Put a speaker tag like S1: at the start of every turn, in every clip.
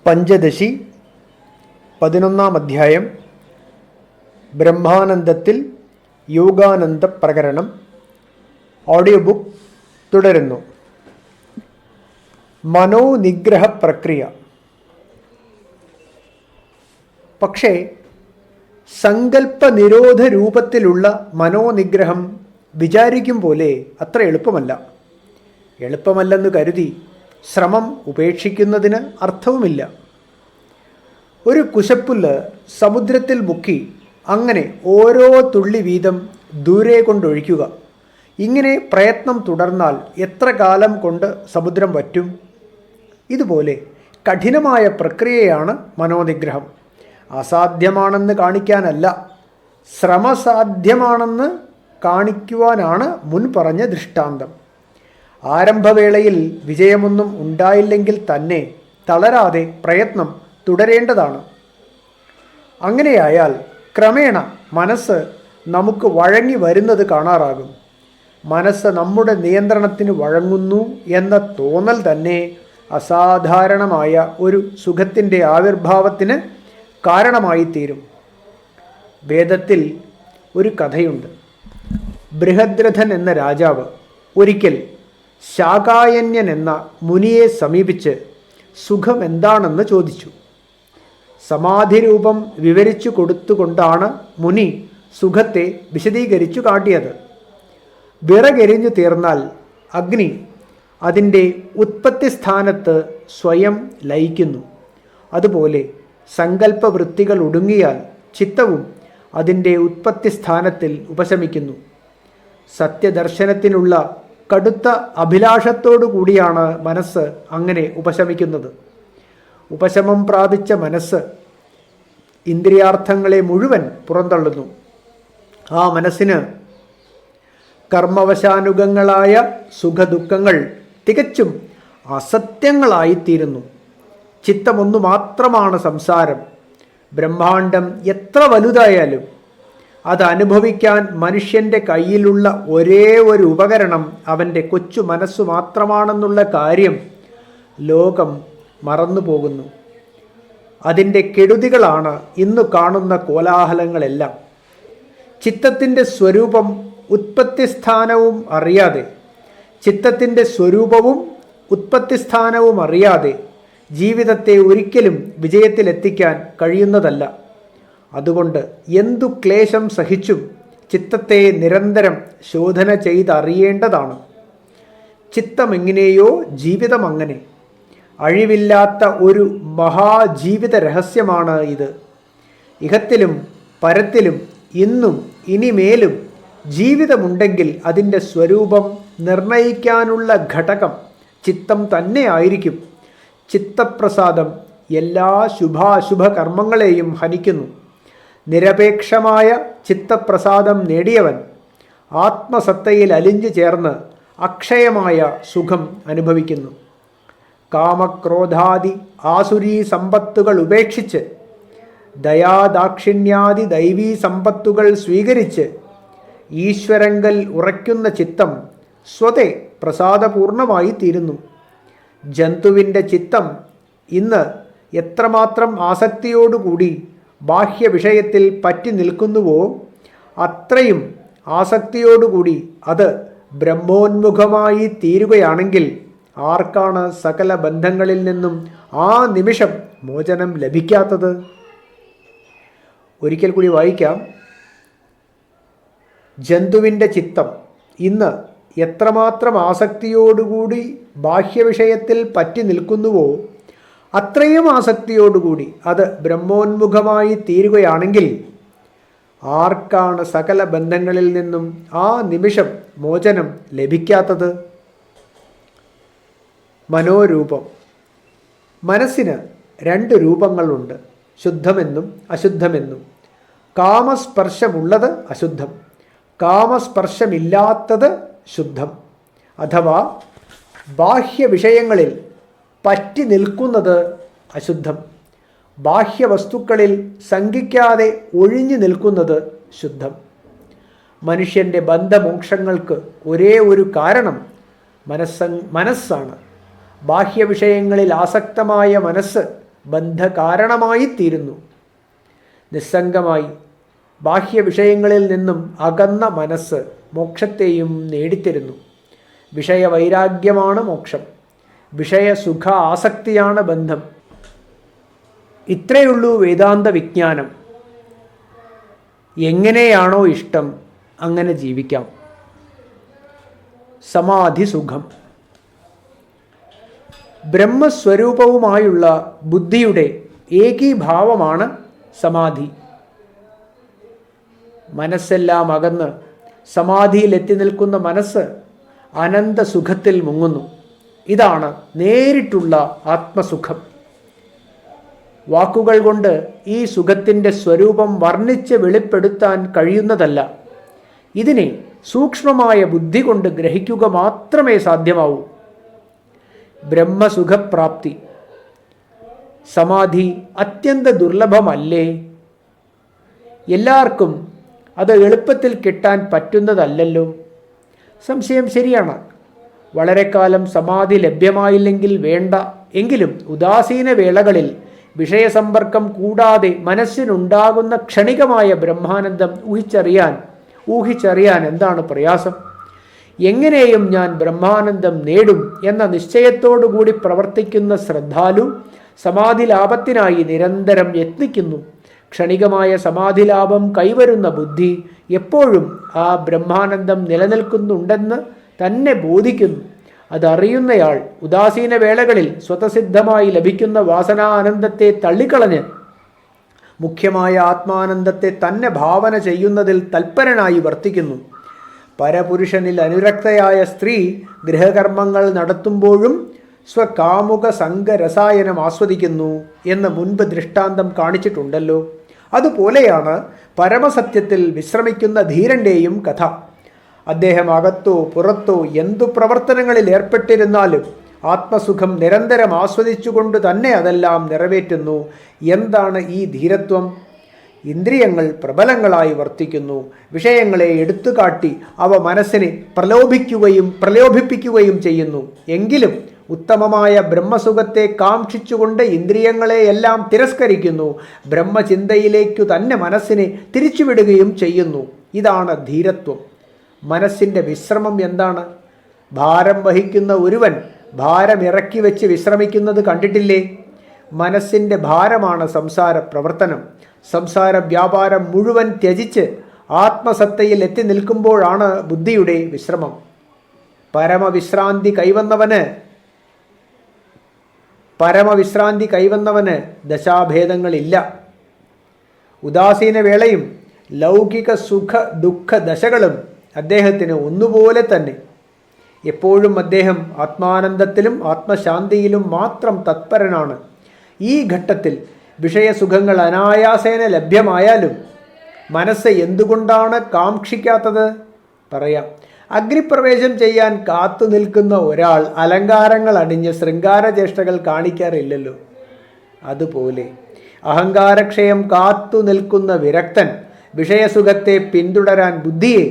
S1: പഞ്ചദശി 11-ാം അധ്യായം ബ്രഹ്മാനന്ദത്തിൽ Yogananda പ്രകരണം audio book തുടരുന്നു. മനോനിഗ്രഹ പ്രക്രിയ. പക്ഷേ സങ്കല്പ നിരോധ രൂപത്തിലുള്ള മനോനിഗ്രഹം വിചാരിക്കും പോലെ അത്ര എളുപ്പമല്ലെന്ന് കരുതി ശ്രമം ഉപേക്ഷിക്കുന്നതിന് അർത്ഥവുമില്ല. ഒരു കുശപ്പുല്ല് സമുദ്രത്തിൽ മുക്കി അങ്ങനെ ഓരോ തുള്ളി വീതം ദൂരെ കൊണ്ടൊഴിക്കുക. ഇങ്ങനെ പ്രയത്നം തുടർന്നാൽ എത്ര കാലം കൊണ്ട് സമുദ്രം വറ്റും? ഇതുപോലെ കഠിനമായ പ്രക്രിയയാണ് മനോനിഗ്രഹം. അസാധ്യമാണെന്ന് കാണിക്കാനല്ല, ശ്രമസാധ്യമാണെന്ന് കാണിക്കുവാനാണ് മുൻ പറഞ്ഞ ദൃഷ്ടാന്തം. ആരംഭവേളയിൽ വിജയമൊന്നും ഉണ്ടായില്ലെങ്കിൽ തന്നെ തളരാതെ പ്രയത്നം തുടരേണ്ടതാണ്. അങ്ങനെയായാൽ ക്രമേണ മനസ്സ് നമുക്ക് വഴങ്ങി വരുന്നത് കാണാറാകും. മനസ്സ് നമ്മുടെ നിയന്ത്രണത്തിന് വഴങ്ങുന്നു എന്ന തോന്നൽ തന്നെ അസാധാരണമായ ഒരു സുഖത്തിൻ്റെ ആവിർഭാവത്തിന് കാരണമായിത്തീരും. വേദത്തിൽ ഒരു കഥയുണ്ട്. ബൃഹദ്രഥൻ എന്ന രാജാവ് ഒരിക്കൽ ശാകായന്യൻ എന്ന മുനിയെ സമീപിച്ച് സുഖം എന്താണെന്ന് ചോദിച്ചു. സമാധിരൂപം വിവരിച്ചു കൊടുത്തുകൊണ്ടാണ് മുനി സുഖത്തെ വിശദീകരിച്ചു കാട്ടിയത്. വിറകെരിഞ്ഞു തീർന്നാൽ അഗ്നി അതിൻ്റെ ഉത്പത്തി സ്ഥാനത്ത് സ്വയം ലയിക്കുന്നു. അതുപോലെ സങ്കല്പവൃത്തികൾ ഒടുങ്ങിയാൽ ചിത്തവും അതിൻ്റെ ഉത്പത്തി സ്ഥാനത്തിൽ ഉപശമിക്കുന്നു. സത്യദർശനത്തിനുള്ള കടുത്ത അഭിലാഷത്തോടു കൂടിയാണ് മനസ്സ് അങ്ങനെ ഉപശമിക്കുന്നത്. ഉപശമം പ്രാപിച്ച മനസ്സ് ഇന്ദ്രിയാർത്ഥങ്ങളെ മുഴുവൻ പുറന്തള്ളുന്നു. ആ മനസ്സിന് കർമ്മവശാനുഗങ്ങളായ സുഖദുഃഖങ്ങൾ തികച്ചും അസത്യങ്ങളായിത്തീരുന്നു. ചിത്തമൊന്നു മാത്രമാണ് സംസാരം. ബ്രഹ്മാണ്ഡം എത്ര വലുതായാലും അത് അനുഭവിക്കാൻ മനുഷ്യൻ്റെ കയ്യിലുള്ള ഒരേ ഒരു ഉപകരണം അവൻ്റെ കൊച്ചു മനസ്സു മാത്രമാണെന്നുള്ള കാര്യം ലോകം മറന്നുപോകുന്നു. അതിൻ്റെ കെടുതികളാണ് ഇന്നു കാണുന്ന കോലാഹലങ്ങളെല്ലാം. ചിത്തത്തിൻ്റെ സ്വരൂപം ഉത്പത്തിസ്ഥാനവും അറിയാതെ ജീവിതത്തെ ഒരിക്കലും വിജയത്തിലെത്തിക്കാൻ കഴിയുന്നതല്ല. അതുകൊണ്ട് എന്തു ക്ലേശം സഹിച്ചും ചിത്തത്തെ നിരന്തരം ശോധന ചെയ്തറിയേണ്ടതാണ്. ചിത്തമെങ്ങനെയോ ജീവിതം അങ്ങനെ. അഴിവില്ലാത്ത ഒരു മഹാജീവിത രഹസ്യമാണ് ഇത്. ഇഹത്തിലും പരത്തിലും ഇന്നും ഇനിമേലും ജീവിതമുണ്ടെങ്കിൽ അതിൻ്റെ സ്വരൂപം നിർണയിക്കാനുള്ള ഘടകം ചിത്തം തന്നെ ആയിരിക്കും. ചിത്തപ്രസാദം എല്ലാ ശുഭാശുഭ കർമ്മങ്ങളെയും ഹനിക്കുന്നു. നിരപേക്ഷമായ ചിത്തപ്രസാദം നേടിയവൻ ആത്മസത്തയിൽ അലിഞ്ഞു ചേർന്ന് അക്ഷയമായ സുഖം അനുഭവിക്കുന്നു. കാമക്രോധാദി ആസുരീ സമ്പത്തുകൾ ഉപേക്ഷിച്ച് ദയാദാക്ഷിണ്യാദി ദൈവീ സമ്പത്തുകൾ സ്വീകരിച്ച് ഈശ്വരങ്കൽ ഉറയ്ക്കുന്ന ചിത്തം സ്വതേ പ്രസാദപൂർണമായി തീരുന്നു. ജന്തുവിൻ്റെ ചിത്തം ഇന്ന് എത്രമാത്രം ആസക്തിയോടുകൂടി ബാഹ്യവിഷയത്തിൽ പറ്റി നിൽക്കുന്നുവോ അത്രയും ആസക്തിയോടുകൂടി അത് ബ്രഹ്മോന്മുഖമായി തീരുകയാണെങ്കിൽ ആർക്കാണ് സകല ബന്ധങ്ങളിൽ നിന്നും ആ നിമിഷം മോചനം ലഭിക്കാത്തത്? ഒരിക്കൽ കൂടി വായിക്കാം. ജന്തുവിൻ്റെ ചിത്തം ഇന്ന് എത്രമാത്രം ആസക്തിയോടുകൂടി ബാഹ്യവിഷയത്തിൽ പറ്റി നിൽക്കുന്നുവോ അത്രയും ആസക്തിയോടുകൂടി അത് ബ്രഹ്മോന്മുഖമായി തീരുകയാണെങ്കിൽ ആർക്കാണ് സകല ബന്ധങ്ങളിൽ നിന്നും ആ നിമിഷം മോചനം ലഭിക്കാത്തത്? മനോരൂപം. മനസ്സിന് രണ്ട് രൂപങ്ങളുണ്ട്, ശുദ്ധമെന്നും അശുദ്ധമെന്നും. കാമസ്പർശമുള്ളത് അശുദ്ധം, കാമസ്പർശമില്ലാത്തത് ശുദ്ധം. അഥവാ ബാഹ്യവിഷയങ്ങളിൽ പറ്റി നിൽക്കുന്നത് അശുദ്ധം, ബാഹ്യവസ്തുക്കളിൽ ശങ്കിക്കാതെ ഒഴിഞ്ഞു നിൽക്കുന്നത് ശുദ്ധം. മനുഷ്യൻ്റെ ബന്ധമോക്ഷങ്ങൾക്ക് ഒരേ ഒരു കാരണം മനസ്സാണ്. ബാഹ്യവിഷയങ്ങളിൽ ആസക്തമായ മനസ്സ് ബന്ധകാരണമായിത്തീരുന്നു. നിസ്സംഗമായി ബാഹ്യ വിഷയങ്ങളിൽ നിന്നും അകന്ന മനസ്സ് മോക്ഷത്തെയും നേടിത്തരുന്നു. വിഷയവൈരാഗ്യമാണ് മോക്ഷം. വിഷയസുഖ ആസക്തിയാണ് ബന്ധം. ഇത്രയുള്ളൂ വേദാന്ത വിജ്ഞാനം. എങ്ങനെയാണോ ഇഷ്ടം അങ്ങനെ ജീവിക്കാം. സമാധിസുഖം. ബ്രഹ്മസ്വരൂപവുമായുള്ള ബുദ്ധിയുടെ ഏകീഭാവമാണ് സമാധി. മനസ്സെല്ലാം അകന്ന് സമാധിയിലെത്തി നിൽക്കുന്ന മനസ്സ് അനന്തസുഖത്തിൽ മുങ്ങുന്നു. ഇതാണ് നേരിട്ടുള്ള ആത്മസുഖം. വാക്കുകൾ കൊണ്ട് ഈ സുഖത്തിൻ്റെ സ്വരൂപം വർണ്ണിച്ച് വെളിപ്പെടുത്താൻ കഴിയുന്നതല്ല. ഇതിനെ സൂക്ഷ്മമായ ബുദ്ധി കൊണ്ട് ഗ്രഹിക്കുക മാത്രമേ സാധ്യമാവൂ. ബ്രഹ്മസുഖപ്രാപ്തി. സമാധി അത്യന്ത ദുർലഭമല്ലേ? എല്ലാവർക്കും അത് എളുപ്പത്തിൽ കിട്ടാൻ പറ്റുന്നതല്ലല്ലോ. സംശയം ശരിയാണ്. വളരെക്കാലം സമാധി ലഭ്യമായില്ലെങ്കിൽ വേണ്ട. എങ്കിലും ഉദാസീന വേളകളിൽ വിഷയസമ്പർക്കം കൂടാതെ മനസ്സിനുണ്ടാകുന്ന ക്ഷണികമായ ബ്രഹ്മാനന്ദം ഊഹിച്ചറിയാൻ എന്താണ് പ്രയാസം? എങ്ങനെയും ഞാൻ ബ്രഹ്മാനന്ദം നേടും എന്ന നിശ്ചയത്തോടുകൂടി പ്രവർത്തിക്കുന്ന ശ്രദ്ധാലു സമാധിലാഭത്തിനായി നിരന്തരം യത്നിക്കുന്നു. ക്ഷണികമായ സമാധിലാഭം കൈവരുന്ന ബുദ്ധി എപ്പോഴും ആ ബ്രഹ്മാനന്ദം നിലനിൽക്കുന്നുണ്ടെന്ന് തന്നെ ബോധിക്കുന്നു. അതറിയുന്നയാൾ ഉദാസീന വേളകളിൽ സ്വതസിദ്ധമായി ലഭിക്കുന്ന വാസനാനന്ദത്തെ തള്ളിക്കളഞ്ഞ് മുഖ്യമായ ആത്മാനന്ദത്തെ തന്നെ ഭാവന ചെയ്യുന്നതിൽ തൽപരനായി വർത്തിക്കുന്നു. പരപുരുഷനിൽ അനുരക്തയായ സ്ത്രീ ഗൃഹകർമ്മങ്ങൾ നടത്തുമ്പോഴും സ്വകാമുക സംഘരസായനം ആസ്വദിക്കുന്നു എന്ന് മുൻപ് ദൃഷ്ടാന്തം കാണിച്ചിട്ടുണ്ടല്ലോ. അതുപോലെയാണ് പരമസത്യത്തിൽ വിശ്രമിക്കുന്ന ധീരൻ്റെയും കഥ. അദ്ദേഹം അകത്തോ പുറത്തോ എന്തു പ്രവർത്തനങ്ങളിൽ ഏർപ്പെട്ടിരുന്നാലും ആത്മസുഖം നിരന്തരം ആസ്വദിച്ചുകൊണ്ട് തന്നെ അതെല്ലാം നിറവേറ്റുന്നു. എന്താണ് ഈ ധീരത്വം? ഇന്ദ്രിയങ്ങൾ പ്രബലങ്ങളായി വർത്തിക്കുന്നു. വിഷയങ്ങളെ എടുത്തുകാട്ടി അവ മനസ്സിനെ പ്രലോഭിപ്പിക്കുകയും ചെയ്യുന്നു. എങ്കിലും ഉത്തമമായ ബ്രഹ്മസുഖത്തെ കാക്ഷിച്ചുകൊണ്ട് ഇന്ദ്രിയങ്ങളെയെല്ലാം തിരസ്കരിക്കുന്നു. ബ്രഹ്മചിന്തയിലേക്കു തന്നെ മനസ്സിനെ തിരിച്ചുവിടുകയും ചെയ്യുന്നു. ഇതാണ് ധീരത്വം. മനസ്സിൻ്റെ വിശ്രമം എന്താണ്? ഭാരം വഹിക്കുന്ന ഒരുവൻ ഭാരം ഇറക്കി വെച്ച് വിശ്രമിക്കുന്നത് കണ്ടിട്ടില്ലേ? മനസ്സിൻ്റെ ഭാരമാണ് സംസാര പ്രവർത്തനം. സംസാര വ്യാപാരം മുഴുവൻ ത്യജിച്ച് ആത്മസത്തയിൽ എത്തി നിൽക്കുമ്പോഴാണ് ബുദ്ധിയുടെ വിശ്രമം. പരമവിശ്രാന്തി കൈവന്നവന് ദശാഭേദങ്ങളില്ല. ഉദാസീന വേളയും ലൗകിക സുഖ ദുഃഖ ദശകളും അദ്ദേഹത്തിന് ഒന്നുപോലെ തന്നെ. എപ്പോഴും അദ്ദേഹം ആത്മാനന്ദത്തിലും ആത്മശാന്തിയിലും മാത്രം തത്പരനാണ്. ഈ ഘട്ടത്തിൽ വിഷയസുഖങ്ങൾ അനായാസേന ലഭ്യമായാലും മനസ്സ് എന്തുകൊണ്ടാണ് കാക്ഷിക്കാത്തത്? പറയാം. അഗ്നിപ്രവേശം ചെയ്യാൻ കാത്തു നിൽക്കുന്ന ഒരാൾ അലങ്കാരങ്ങൾ അണിഞ്ഞ് ശൃംഗാരചേഷ്ടകൾ കാണിക്കാറില്ലല്ലോ. അതുപോലെ അഹങ്കാരക്ഷയം കാത്തു നിൽക്കുന്ന വിരക്തൻ വിഷയസുഖത്തെ പിന്തുടരാൻ ബുദ്ധിയെ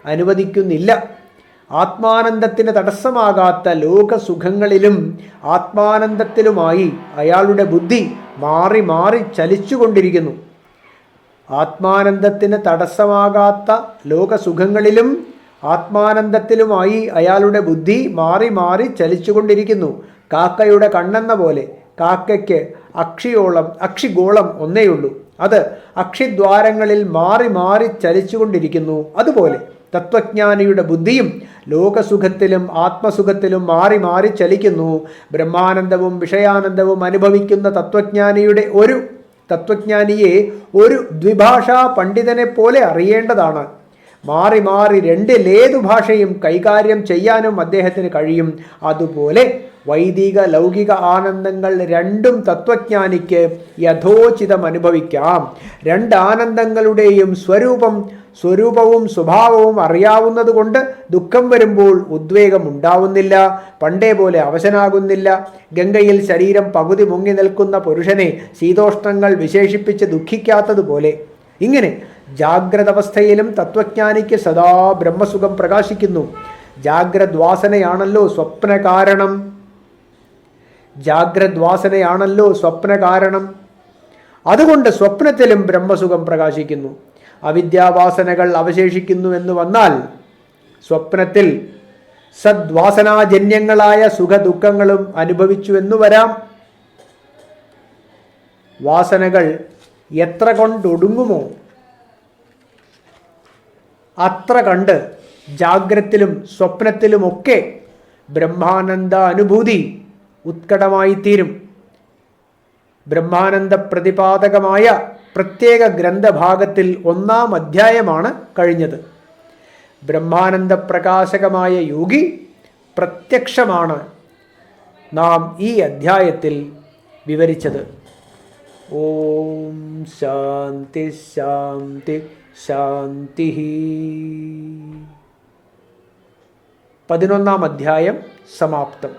S1: അനുവദിക്കുന്നില്ല. ആത്മാനന്ദത്തിന് തടസ്സമാകാത്ത ലോകസുഖങ്ങളിലും ആത്മാനന്ദത്തിലുമായി അയാളുടെ ബുദ്ധി മാറി മാറി ചലിച്ചുകൊണ്ടിരിക്കുന്നു. ആത്മാനന്ദത്തിന് തടസ്സമാകാത്ത ലോകസുഖങ്ങളിലും ആത്മാനന്ദത്തിലുമായി അയാളുടെ ബുദ്ധി മാറി മാറി ചലിച്ചുകൊണ്ടിരിക്കുന്നു. കാക്കയുടെ കണ്ണെന്ന പോലെ കാക്കയ്ക്ക് അക്ഷിഗോളം ഒന്നേയുള്ളൂ. അത് അക്ഷിദ്വാരങ്ങളിൽ മാറി മാറി ചലിച്ചുകൊണ്ടിരിക്കുന്നു. അതുപോലെ തത്വജ്ഞാനിയുടെ ബുദ്ധിയും ലോകസുഖത്തിലും ആത്മസുഖത്തിലും മാറി മാറി ചലിക്കുന്നു. ബ്രഹ്മാനന്ദവും വിഷയാനന്ദവും അനുഭവിക്കുന്ന തത്വജ്ഞാനിയെ ഒരു ദ്വിഭാഷാ പണ്ഡിതനെ പോലെ അറിയേണ്ടതാണ്. മാറി മാറി രണ്ടിലേതു ഭാഷയും കൈകാര്യം ചെയ്യാനും അദ്ദേഹത്തിന് കഴിയും. അതുപോലെ വൈദിക ലൗകിക ആനന്ദങ്ങൾ രണ്ടും തത്വജ്ഞാനിക്ക് യഥോചിതം അനുഭവിക്കാം. രണ്ട് ആനന്ദങ്ങളുടെയും സ്വരൂപവും സ്വഭാവവും അറിയാവുന്നതുകൊണ്ട് ദുഃഖം വരുമ്പോൾ ഉദ്വേഗം ഉണ്ടാവുന്നില്ല. പണ്ടേ പോലെ അവശനാകുന്നില്ല. ഗംഗയിൽ ശരീരം പകുതി മുങ്ങി നിൽക്കുന്ന പുരുഷനെ ശീതോഷ്ണങ്ങൾ വിശേഷിപ്പിച്ച് ദുഃഖിക്കാത്തതുപോലെ ഇങ്ങനെ ജാഗ്രത അവസ്ഥയിലും തത്വജ്ഞാനിക്ക് സദാ ബ്രഹ്മസുഖം പ്രകാശിക്കുന്നു. ജാഗ്രദ്വാസനയാണല്ലോ സ്വപ്ന കാരണം. ജാഗ്രത് വാസനയാണല്ലോ സ്വപ്ന കാരണം. അതുകൊണ്ട് സ്വപ്നത്തിലും ബ്രഹ്മസുഖം പ്രകാശിക്കുന്നു. അവിദ്യാവാസനകൾ അവശേഷിക്കുന്നു എന്ന് വന്നാൽ സ്വപ്നത്തിൽ സദ്വാസനാജന്യങ്ങളായ സുഖദുഃഖങ്ങളും അനുഭവിച്ചുവെന്നു വരാം. വാസനകൾ എത്ര കൊണ്ടൊടുങ്ങുമോ അത്ര കണ്ട് ജാഗ്രത്തിലും സ്വപ്നത്തിലുമൊക്കെ ബ്രഹ്മാനന്ദ അനുഭൂതി ഉത്കടമായിത്തീരും. ബ്രഹ്മാനന്ദ പ്രതിപാദകമായ പ്രത്യേക ഗ്രന്ഥഭാഗത്തിൽ 1-ാം അധ്യായമാണ് കഴിഞ്ഞത്. ബ്രഹ്മാനന്ദ പ്രകാശകമായ യോഗി പ്രത്യക്ഷമാണ് നാം ഈ അധ്യായത്തിൽ വിവരിച്ചത്. ഓം ശാന്തി ശാന്തി ശാന്തി. 11-ാം അധ്യായം സമാപ്തം.